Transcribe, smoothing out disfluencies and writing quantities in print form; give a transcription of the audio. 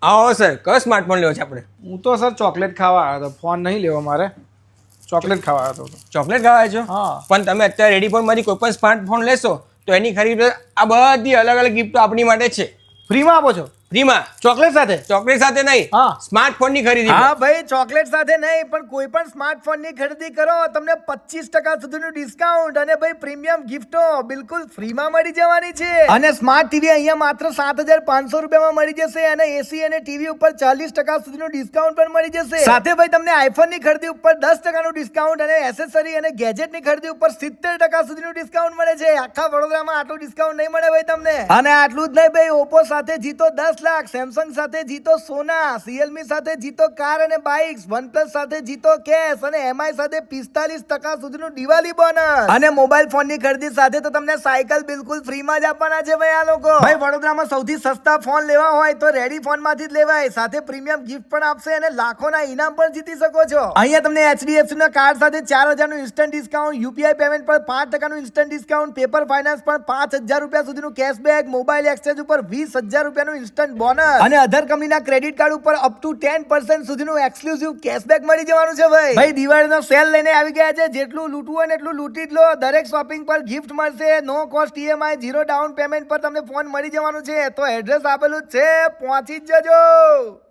આવો સર, કયો સ્માર્ટફોન લેવો છે આપણે? હું તો સર ચોકલેટ ખાવા આવ્યો હતો, ફોન નહીં લેવો મારે, ચોકલેટ ખાવા આવ્યો હતો. ચોકલેટ ખાવા છો? હા. પણ તમે અત્યારે રેડીફોનમાંથી કોઈ પણ સ્માર્ટફોન લેશો તો એની ખરીદ આ બધી અલગ અલગ ગિફ્ટો આપણી માટે છે ફ્રીમાં આપો છો ફ્રીમાં. ચોકલેટ સાથે? ચોકલેટ સાથે નહીં, હા. સ્માર્ટફોનની ખરીદી. હા ભાઈ, ચોકલેટ સાથે નહીં પણ કોઈ પણ સ્માર્ટફોનની ખરીદી કરો તમને 25% સુધીનું ડિસ્કાઉન્ટ અને ભાઈ પ્રીમિયમ ગિફ્ટો બિલકુલ ફ્રીમાં મળી જવાની છે. અને સ્માર્ટ ટીવી અહીંયા માત્ર 7,500 રૂપિયામાં મળી જશે અને એસી અને ટીવી ઉપર 40% સુધીનું ડિસ્કાઉન્ટ પણ મળી જશે. સાથે ભાઈ તમને આઈફોનની ખરીદી ઉપર 10% ડિસ્કાઉન્ટ અને એસેસરી અને ગેજેટની ખરીદી ઉપર 70% સુધીનું ડિસ્કાઉન્ટ મળે છે. આખા વડોદરામાં આટલું ડિસ્કાઉન્ટ નહીં મળે ભાઈ તમને. અને આટલું જ નહીં ભાઈ, ઓપ્પો સાથે જીતો 10 લાખ, સેમસંગ સાથે જીતો સોના, રિયલમી સાથે જીતો કાર અને બાઇક્સ, વનપ્લસ સાથે જીતો કેશ અને એમઆઈ સાથે 45% સુધીનું દિવાળી બોનસ. અને મોબાઈલ ફોનની ખરીદી સાથે તો તમને સાયકલ બિલકુલ ફ્રીમાં જ આપવાના છે ભાઈ આ લોકો. ભાઈ વડોદરામાં સૌથી સસ્તા ફોન લેવા હોય તો રેડી ફોનમાંથી જ લેવાય. સાથે પ્રીમિયમ ગિફ્ટ પણ આપશે અને લાખોના ઇનામ પણ જીતી શકો છો. અહીંયા તમને એચડીએફસી ના કાર્ડ સાથે 4,000 નું ઇન્સ્ટન્ટ ડિસ્કાઉન્ટ, યુપીઆઈ પેમેન્ટ પર 5% નું ઇન્સ્ટન્ટ ડિસ્કાઉન્ટ, પેપર ફાઇનાન્સ પર 5,000 રૂપિયા સુધીનું કેશબેક, મોબાઈલ એક્સચેન્જ ઉપર 20,000 રૂપિયાનું ઇન્સ્ટન્ટ બોનસ અને અધર કંપનીના ક્રેડિટ કાર્ડ ઉપર અપ ટુ 10% સુધીનું એક્સક્લુઝિવ કેશબેક મળી જવાનું છે ભાઈ. ભાઈ દિવાળીનો સેલ લઈને આવી ગયા છે, જેટલું લૂંટવું હોય ને એટલું લૂંટી જ લો. દરેક શોપિંગ પર ગિફ્ટ મળશે, નો કોસ્ટ ઈએમઆઈ, 0 ડાઉન પેમેન્ટ પર તમને ફોન મળી જવાનું છે. તો એડ્રેસ આપેલું જ છે, પહોંચી જ જજો.